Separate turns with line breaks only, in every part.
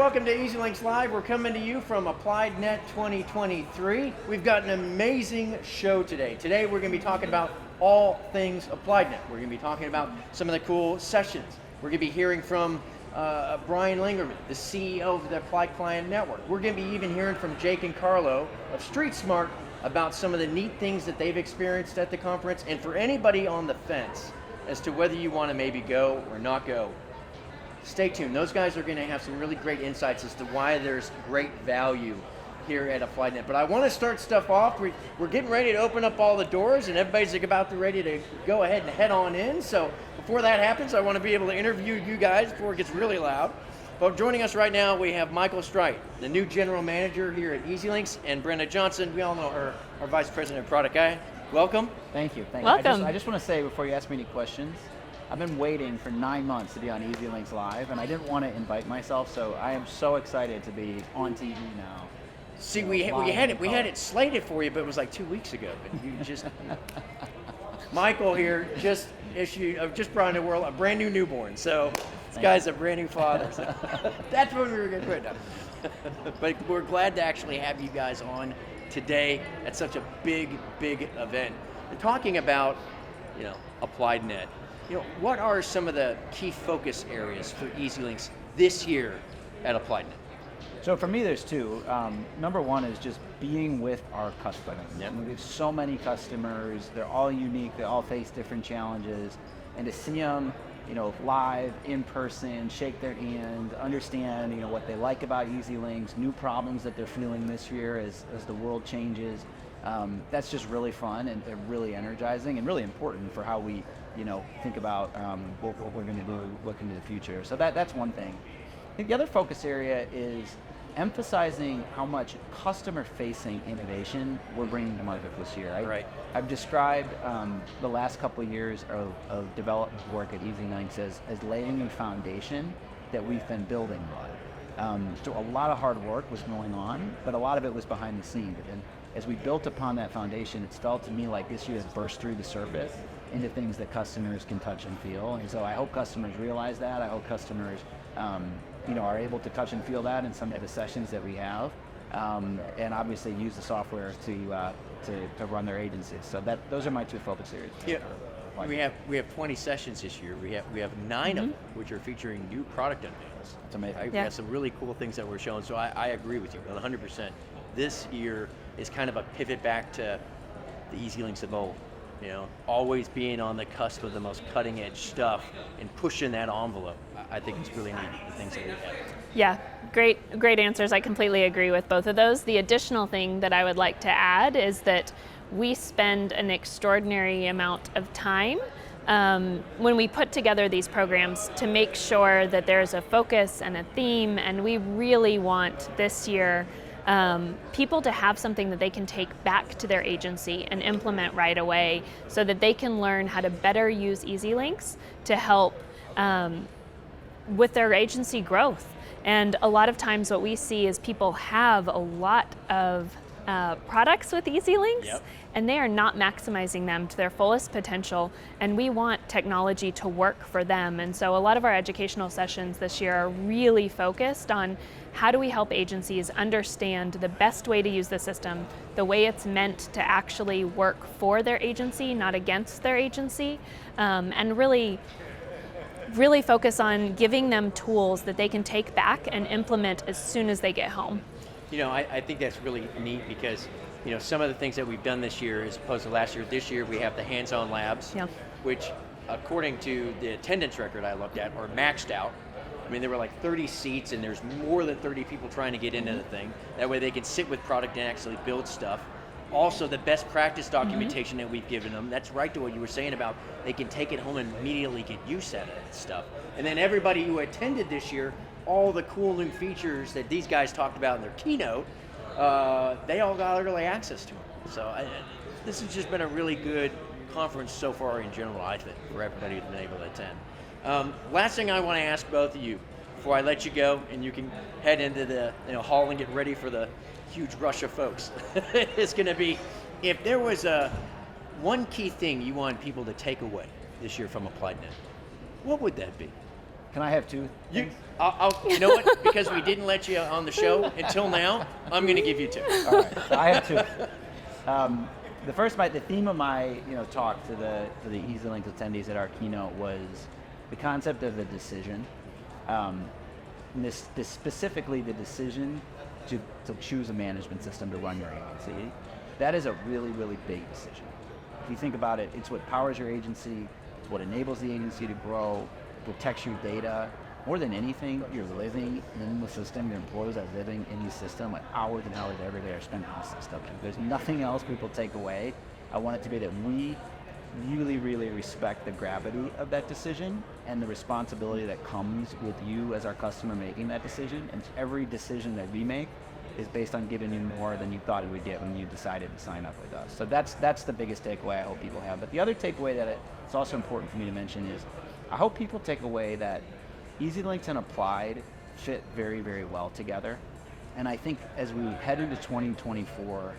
welcome to EZLynx Live. We're coming to you from AppliedNet 2023. We've got an amazing show today. Today we're going to be talking about all things AppliedNet. We're going to be talking about some of the cool sessions. We're going to be hearing from Brian Lingerman, the CEO of the Applied Client Network. We're going to be even hearing from Jake and Carlo of StreetSmart about some of the neat things that they've experienced at the conference. And for anybody on the fence as to whether you want to maybe go or not go, stay tuned. Those guys are going to have some really great insights as to why there's great value here at AppliedNet. But I want to start stuff off. We're getting ready to open up all the doors, and everybody's about to ready to go ahead and head on in. So before that happens, I want to be able to interview you guys before it gets really loud. But joining us right now, we have Michael Strite, the new general manager here at EZLynx, and Brenda Johnson, we all know her, our vice president of product guy. Welcome.
Thank you.
Welcome.
I just want to say before you ask me any questions, I've been waiting for 9 months to be on EZLynx Live, and I didn't want to invite myself, so I am so excited to be on TV now.
See, we had it slated for you, but it was like 2 weeks ago. But you just Michael here just brought into the world a brand new newborn. So this guy's a brand new father. So that's what we were going to put down. But we're glad to actually have you guys on today at such a big event. And talking about, AppliedNet. What are some of the key focus areas for EZLynx this year at AppliedNet?
So for me, there's two. Number one is just being with our customers.
Yep.
We have so many customers. They're all unique. They all face different challenges. And to see them, live, in person, shake their hand, understand, what they like about EZLynx, new problems that they're feeling this year as the world changes. That's just really fun and really energizing and really important for how we think about what we're going to do looking to the future. So that's one thing. I think the other focus area is emphasizing how much customer-facing innovation we're bringing to market this year.
Right.
I've described the last couple of years of development work at EZLynx as laying a foundation that we've been building on. So a lot of hard work was going on, but a lot of it was behind the scenes. And as we built upon that foundation, it's felt to me like this year has burst through the surface into things that customers can touch and feel. And so I hope customers realize that. I hope customers are able to touch and feel that in some of the sessions that we have. And obviously use the software to run their agencies. So those are my two focus areas.
Yeah. We have 20 sessions this year. We have 9 of them, which are featuring new product unveils.
It's amazing.
We have some really cool things that we're showing. So I agree with you 100%. This year is kind of a pivot back to the EZLynx of old. Always being on the cusp of the most cutting edge stuff and pushing that envelope. I think it's really neat, the things that we have.
Yeah, great answers. I completely agree with both of those. The additional thing that I would like to add is that we spend an extraordinary amount of time when we put together these programs to make sure that there's a focus and a theme, and we really want this year people to have something that they can take back to their agency and implement right away so that they can learn how to better use EZLynx to help with their agency growth. And a lot of times what we see is people have a lot of products with EZLynx, and they are not maximizing them to their fullest potential, and we want technology to work for them. And so a lot of our educational sessions this year are really focused on how do we help agencies understand the best way to use the system, the way it's meant to actually work for their agency, not against their agency, and really focus on giving them tools that they can take back and implement as soon as they get home.
I think that's really neat because, some of the things that we've done this year as opposed to last year, this year we have the hands-on labs, which according to the attendance record I looked at are maxed out. I mean, there were like 30 seats and there's more than 30 people trying to get into the thing. That way they can sit with product and actually build stuff. Also, the best practice documentation that we've given them, that's right to what you were saying about they can take it home and immediately get use out of that stuff. And then everybody who attended this year, all the cool new features that these guys talked about in their keynote, they all got early access to them. So this has just been a really good conference so far in general, I think, for everybody who's been able to attend. Last thing I want to ask both of you before I let you go and you can head into the hall and get ready for the huge rush of folks. It's going to be, if there was one key thing you want people to take away this year from AppliedNet, what would that be?
Can I have two?
You know what? Because we didn't let you on the show until now, I'm going to give you two.
All right, so I have two. The theme of my talk to the EZLynx attendees at our keynote was the concept of a decision. This specifically the decision to choose a management system to run your agency. That is a really, really big decision. If you think about it, it's what powers your agency, it's what enables the agency to grow, protects your data. More than anything, you're living in the system, your employees are living in the system, like hours and hours every day are spent in the system. If there's nothing else people take away, I want it to be that we really, really respect the gravity of that decision and the responsibility that comes with you as our customer making that decision. And every decision that we make is based on giving you more than you thought it would get when you decided to sign up with us. So that's the biggest takeaway I hope people have. But the other takeaway that it's also important for me to mention is I hope people take away that EZLynx and Applied fit very, very well together. And I think as we head into 2024,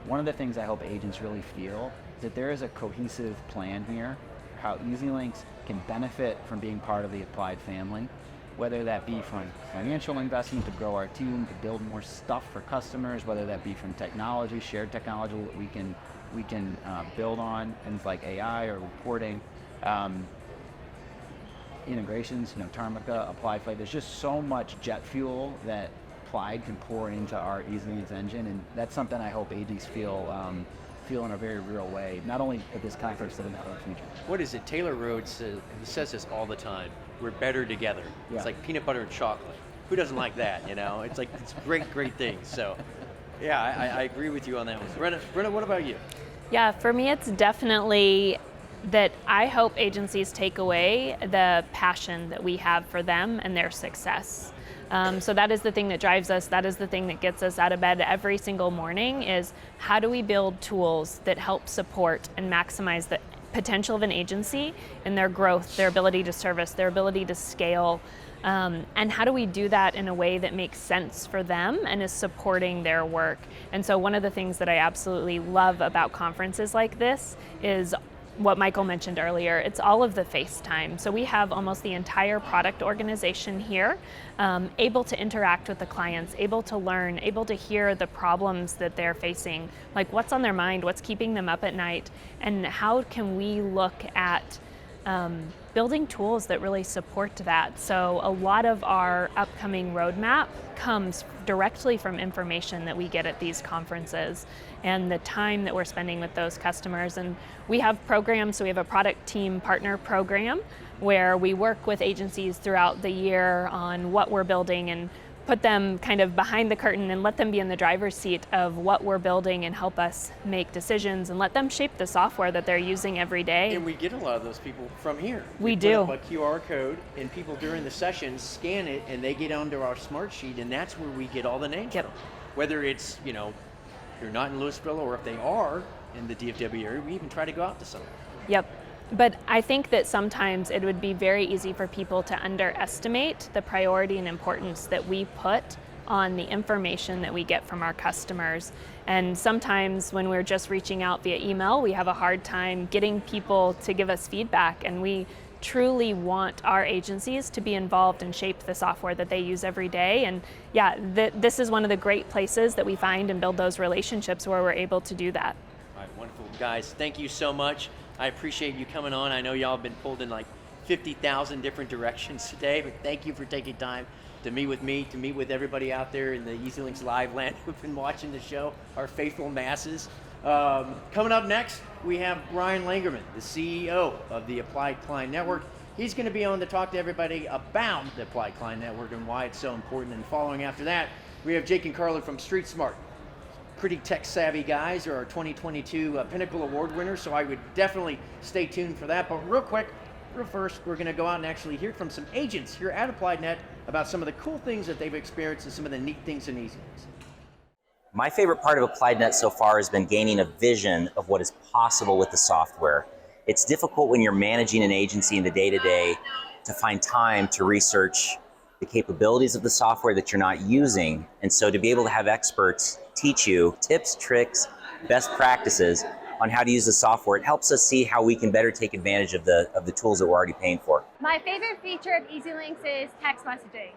one of the things I hope agents really feel is that there is a cohesive plan here, how EZLynx can benefit from being part of the Applied family, whether that be from financial investment to grow our team, to build more stuff for customers, whether that be from technology, shared technology that we can build on, things like AI or reporting. Integrations, Tarmica, Applied Flight. There's just so much jet fuel that Applied can pour into our EZLynx engine, and that's something I hope agents feel in a very real way, not only at this conference, but in the future.
What is it? Taylor Rhodes says this all the time. We're better together. Yeah. It's like peanut butter and chocolate. Who doesn't like that? It's like it's great things. So, yeah, I agree with you on that one. Brenna, what about you?
Yeah, for me, it's definitely that I hope agencies take away the passion that we have for them and their success. So that is the thing that drives us. That is the thing that gets us out of bed every single morning is how do we build tools that help support and maximize the potential of an agency and their growth, their ability to service, their ability to scale, and how do we do that in a way that makes sense for them and is supporting their work. And so one of the things that I absolutely love about conferences like this is what Michael mentioned earlier, it's all of the face time. So we have almost the entire product organization here, able to interact with the clients, able to learn, able to hear the problems that they're facing, like what's on their mind, what's keeping them up at night, and how can we look at building tools that really support that. So a lot of our upcoming roadmap comes directly from information that we get at these conferences and the time that we're spending with those customers. And we have programs, so we have a product team partner program where we work with agencies throughout the year on what we're building and put them kind of behind the curtain and let them be in the driver's seat of what we're building and help us make decisions and let them shape the software that they're using every day.
And we get a lot of those people from here.
We do.
Put up a QR code and people during the session scan it and they get onto our smart sheet and that's where we get all the names from. Whether it's, you're not in Louisville or if they are in the DFW area, we even try to go out to some of them.
Yep. But I think that sometimes it would be very easy for people to underestimate the priority and importance that we put on the information that we get from our customers. And sometimes when we're just reaching out via email, we have a hard time getting people to give us feedback, and we truly want our agencies to be involved and shape the software that they use every day. And yeah, this is one of the great places that we find and build those relationships where we're able to do that.
All right, wonderful. Guys, thank you so much. I appreciate you coming on. I know y'all have been pulled in like 50,000 different directions today, but thank you for taking time to meet with me, to meet with everybody out there in the EZLynx Live land who've been watching the show, our faithful masses. Coming up next, we have Ryan Langerman, the CEO of the Applied Client Network. He's going to be on to talk to everybody about the Applied Client Network and why it's so important. And following after that, we have Jake and Carla from Street Smart. Pretty tech-savvy guys. They're our 2022 Pinnacle Award winners, so I would definitely stay tuned for that. But real first, we're going to go out and actually hear from some agents here at AppliedNet about some of the cool things that they've experienced and some of the neat things in EZLynx.
My favorite part of AppliedNet so far has been gaining a vision of what is possible with the software. It's difficult when you're managing an agency in the day-to-day to find time to research the capabilities of the software that you're not using. And so to be able to have experts teach you tips, tricks, best practices on how to use the software. It helps us see how we can better take advantage of the tools that we're already paying for.
My favorite feature of EZLynx is text messaging.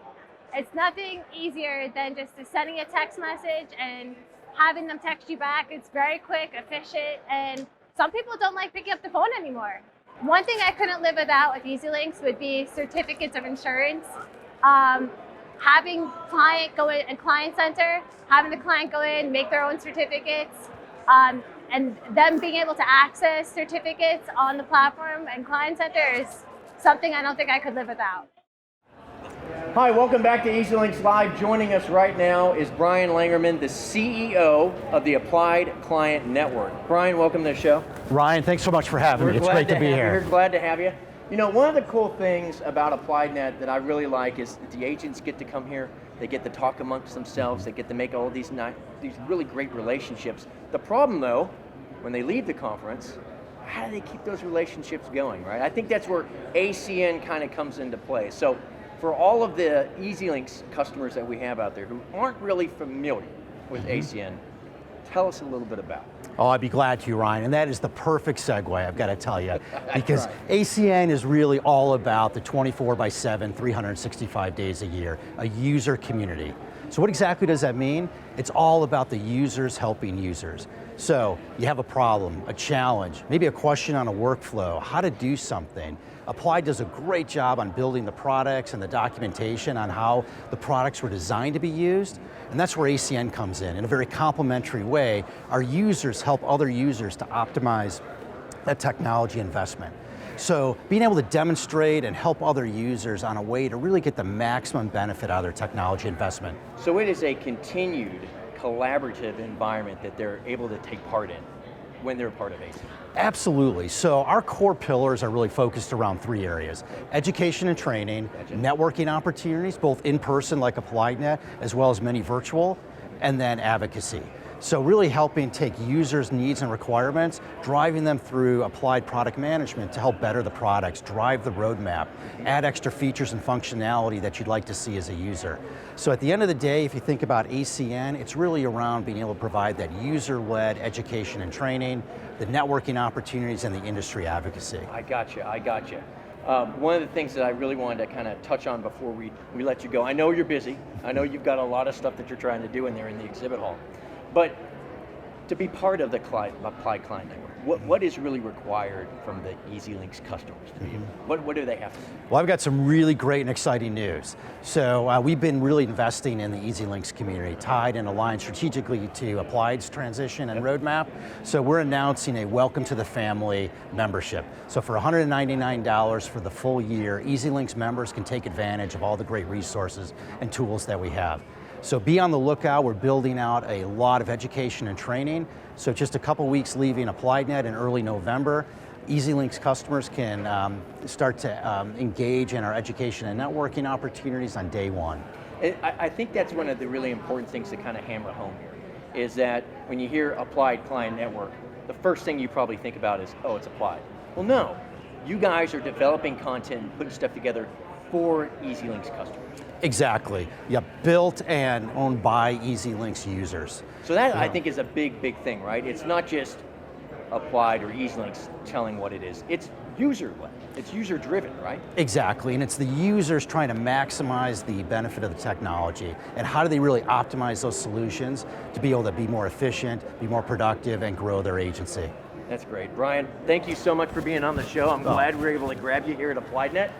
It's nothing easier than just sending a text message and having them text you back. It's very quick, efficient, and some people don't like picking up the phone anymore. One thing I couldn't live without with EZLynx would be certificates of insurance. Having client go in and client center, having the client go in, make their own certificates, and them being able to access certificates on the platform and client center is something I don't think I could live without.
Hi, welcome back to EZLynx Live. Joining us right now is Brian Langerman, the CEO of the Applied Client Network. Brian, welcome to the show.
Ryan, thanks so much for having me. It's great to be here.
We're glad to have you. You know, one of the cool things about AppliedNet that I really like is that the agents get to come here, they get to talk amongst themselves, they get to make all these really great relationships. The problem though, when they leave the conference, how do they keep those relationships going, right? I think that's where ACN kind of comes into play. So for all of the EZLynx customers that we have out there who aren't really familiar with ACN, tell us a little bit about it.
Oh, I'd be glad to, Ryan, and that is the perfect segue, I've got to tell you, because ACN is really all about the 24/7, 365 days a year, a user community. So what exactly does that mean? It's all about the users helping users. So you have a problem, a challenge, maybe a question on a workflow, how to do something. Applied does a great job on building the products and the documentation on how the products were designed to be used, and that's where ACN comes in a very complementary way. Our users help other users to optimize that technology investment. So being able to demonstrate and help other users on a way to really get the maximum benefit out of their technology investment.
So it is a continued collaborative environment that they're able to take part in when they're part of ACN.
Absolutely. So our core pillars are really focused around three areas: education and training, networking opportunities, both in person like AppliedNet, as well as many virtual, and then advocacy. So really helping take users' needs and requirements, driving them through applied product management to help better the products, drive the roadmap, add extra features and functionality that you'd like to see as a user. So at the end of the day, if you think about ACN, it's really around being able to provide that user-led education and training, the networking opportunities, and the industry advocacy.
I gotcha. One of the things that I really wanted to kind of touch on before we let you go, I know you're busy, I know you've got a lot of stuff that you're trying to do in there in the exhibit hall, but to be part of the Applied Client Network, what is really required from the EZLynx customers to be? What do they have to do?
Well, I've got some really great and exciting news. So we've been really investing in the EZLynx community, tied and aligned strategically to Applied's transition and roadmap. So we're announcing a welcome to the family membership. So for $199 for the full year, EZLynx members can take advantage of all the great resources and tools that we have. So be on the lookout. We're building out a lot of education and training. So just a couple weeks leaving AppliedNet in early November, EZLynx customers can start to engage in our education and networking opportunities on day one.
I think that's one of the really important things to kind of hammer home here, is that when you hear Applied Client Network, the first thing you probably think about is, oh, it's Applied. Well, no, you guys are developing content and putting stuff together for EZLynx customers.
Exactly. Yeah, built and owned by EZLynx users.
So that I think is a big thing, right? It's not just Applied or EZLynx telling what it is. It's user-led. It's user-driven, right?
Exactly, and it's the users trying to maximize the benefit of the technology, and how do they really optimize those solutions to be able to be more efficient, be more productive, and grow their agency.
That's great. Brian, thank you so much for being on the show. I'm glad we were able to grab you here at AppliedNet.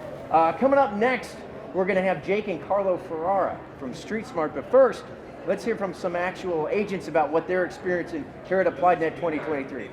Coming up next, we're going to have Jake and Carlo Ferrara from StreetSmart, but first, let's hear from some actual agents about what they're experiencing here at AppliedNet 2023.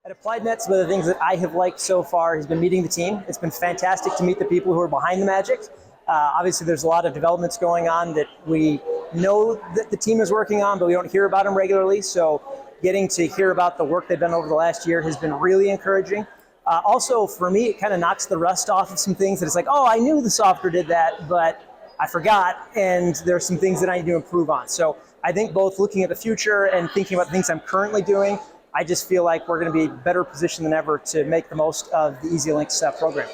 At AppliedNet, some of the things that I have liked so far has been meeting the team. It's been fantastic to meet the people who are behind the magic. Obviously, there's a lot of developments going on that we know that the team is working on, but we don't hear about them regularly. So getting to hear about the work they've done over the last year has been really encouraging. Also, for me, it kind of knocks the rust off of some things that it's like, oh, I knew the software did that, but I forgot, and there's some things that I need to improve on. So I think both looking at the future and thinking about the things I'm currently doing, I just feel like we're going to be better positioned than ever to make the most of the EZLynx program.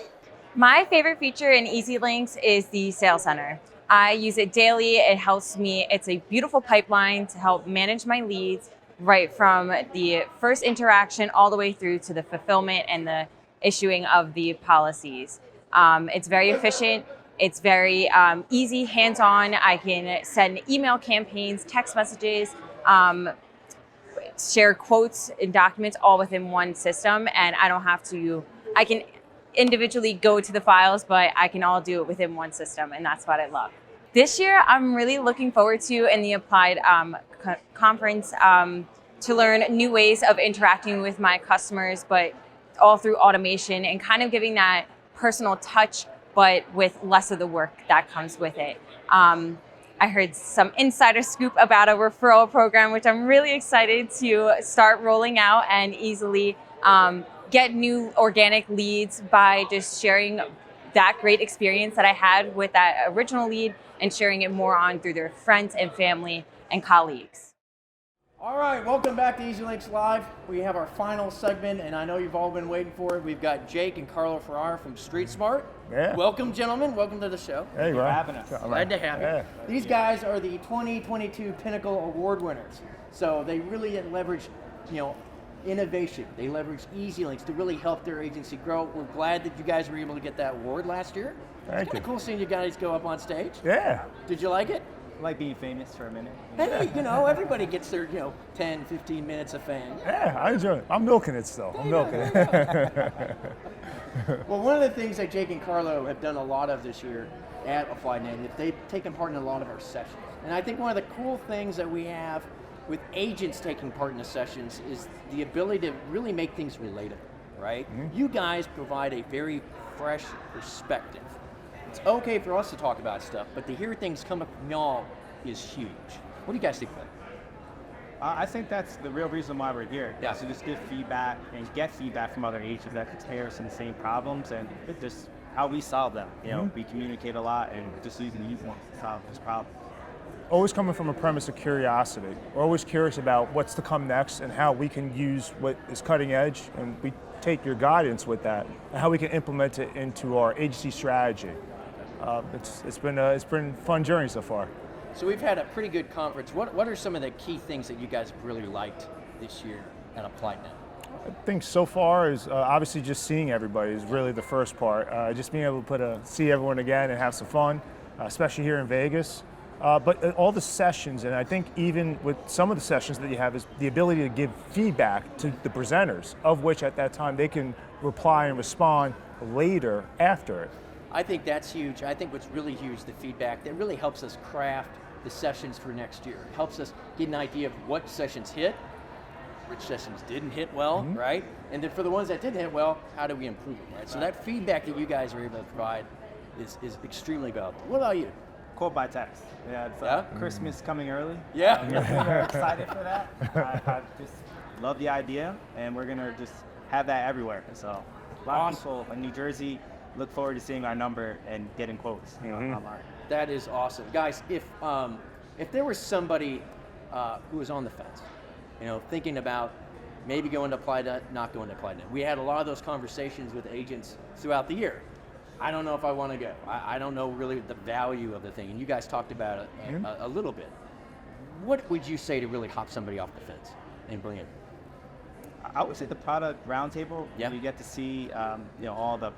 My favorite feature in EZLynx is the Sales Center. I use it daily. It helps me. It's a beautiful pipeline to help manage my leads right from the first interaction all the way through to the fulfillment and the issuing of the policies. It's very efficient. It's very easy, hands-on. I can send email campaigns, text messages, share quotes and documents all within one system, and I don't have to, I can individually go to the files, but I can all do it within one system, and that's what I love. This year, I'm really looking forward to in the Applied conference to learn new ways of interacting with my customers, but all through automation and kind of giving that personal touch, but with less of the work that comes with it. I heard some insider scoop about a referral program, which I'm really excited to start rolling out and easily get new organic leads by just sharing that great experience that I had with that original lead and sharing it more on through their friends and family and colleagues.
All right, welcome back to EZLynx Live. We have our final segment, and I know you've all been waiting for it. We've got Jake and Carlo Ferrara from Street Smart.
Yeah.
Welcome, gentlemen. Welcome to the show.
Hey, Ryan.
having us.
Glad to have you. These guys are the 2022 Pinnacle Award winners. So they really leverage, innovation. They leverage EZLynx to really help their agency grow. We're glad that you guys were able to get that award last year.
Thank
It's kind
you.
of cool seeing you guys go up on stage.
Yeah.
Did you like it?
I like being famous for a minute.
Hey, everybody gets their, 10, 15 minutes of fame.
Yeah, I enjoy it. I'm milking it still. I'm milking it.
Well, one of the things that Jake and Carlo have done a lot of this year at AppliedNet is they've taken part in a lot of our sessions. And I think one of the cool things that we have with agents taking part in the sessions is the ability to really make things relatable, right?
Mm-hmm.
You guys provide a very fresh perspective. It's okay for us to talk about stuff, but to hear things come up from y'all is huge. What do you guys think of that?
I think that's the real reason why we're here.
Yeah.
Is to just give feedback and get feedback from other agents that comparison the same problems and it's just how we solve them. We communicate a lot and just using the easy ones to solve this problem.
Always coming from a premise of curiosity. We're always curious about what's to come next and how we can use what is cutting edge, and we take your guidance with that and how we can implement it into our agency strategy. It's been a fun journey so far.
So we've had a pretty good conference. What are some of the key things that you guys have really liked this year at AppliedNet?
I think so far is obviously just seeing everybody is really the first part. Just being able to see everyone again and have some fun, especially here in Vegas. But all the sessions, and I think even with some of the sessions that you have, is the ability to give feedback to the presenters, of which at that time they can reply and respond later after it.
I think that's huge. I think what's really huge, the feedback, that really helps us craft the sessions for next year. It helps us get an idea of what sessions hit, which sessions didn't hit well, right? And then for the ones that didn't hit well, how do we improve them, right? So that feedback that you guys are able to provide is extremely valuable. What about you?
Call by text. Yeah, it's Christmas coming early.
Yeah.
We're excited for that. I just love the idea, and we're gonna just have that everywhere. So a lot of people in New Jersey look forward to seeing our number and getting quotes online.
That is awesome. Guys, if there was somebody who was on the fence, thinking about maybe going to AppliedNet, not going to AppliedNet. We had a lot of those conversations with agents throughout the year. I don't know if I want to go. I don't know really the value of the thing, and you guys talked about it a little bit. What would you say to really hop somebody off the fence and bring it?
I would say the product roundtable.
Yeah.
You get to see, all the,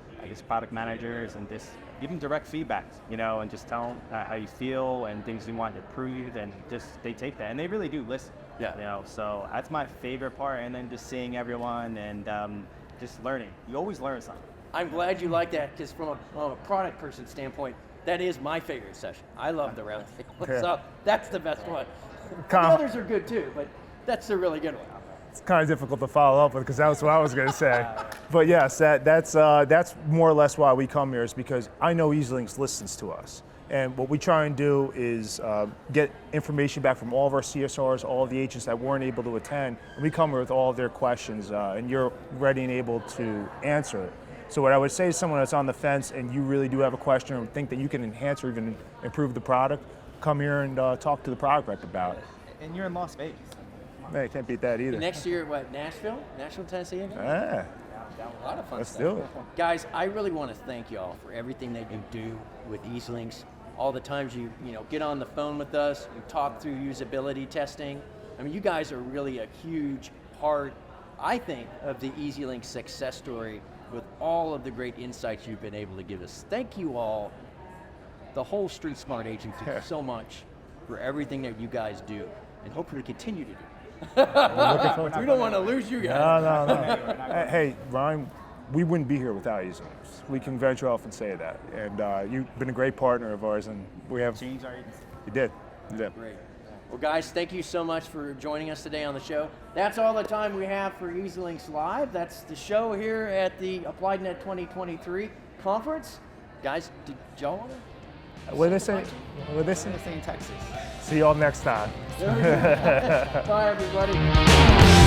product managers and just give them direct feedback, and just tell them how you feel and things you want improved, and just they take that and they really do listen.
Yeah.
So that's my favorite part, and then just seeing everyone and just learning. You always learn something.
I'm glad you like that, because from a product person standpoint, that is my favorite session. I love the roundtable, so that's the best one. The others are good too, but that's a really good one.
It's kind of difficult to follow up with because that was what I was going to say. But yes, that's more or less why we come here, is because I know EZLynx listens to us. And what we try and do is get information back from all of our CSRs, all of the agents that weren't able to attend, and we come here with all of their questions, and you're ready and able to answer it. So what I would say to someone that's on the fence and you really do have a question or think that you can enhance or even improve the product, come here and talk to the product rep about it.
And you're in Las Vegas.
Man, can't beat that either.
Next year, Nashville, Tennessee again?
Yeah.
A lot of fun
Let's
stuff.
do it.
Guys, I really want to thank y'all for everything that you do with EZLynx. all the times you get on the phone with us, you talk through usability testing. I mean, you guys are really a huge part, I think, of the EZLynx success story with all of the great insights you've been able to give us. Thank you all, the whole Street Smart Agency, so much for everything that you guys do, and hopefully continue to do. We don't want to lose you guys.
No. Hey, Ryan, we wouldn't be here without EZLynx. We can venture off and say that. And you've been a great partner of ours, and we have.
Changed our agency.
You did.
Great. Well, guys, thank you so much for joining us today on the show. That's all the time we have for EZLynx Live. That's the show here at the AppliedNet 2023 conference. Guys, did y'all want to?
What did they say? What did they say?
Same Texas.
See y'all next time.
Bye, everybody.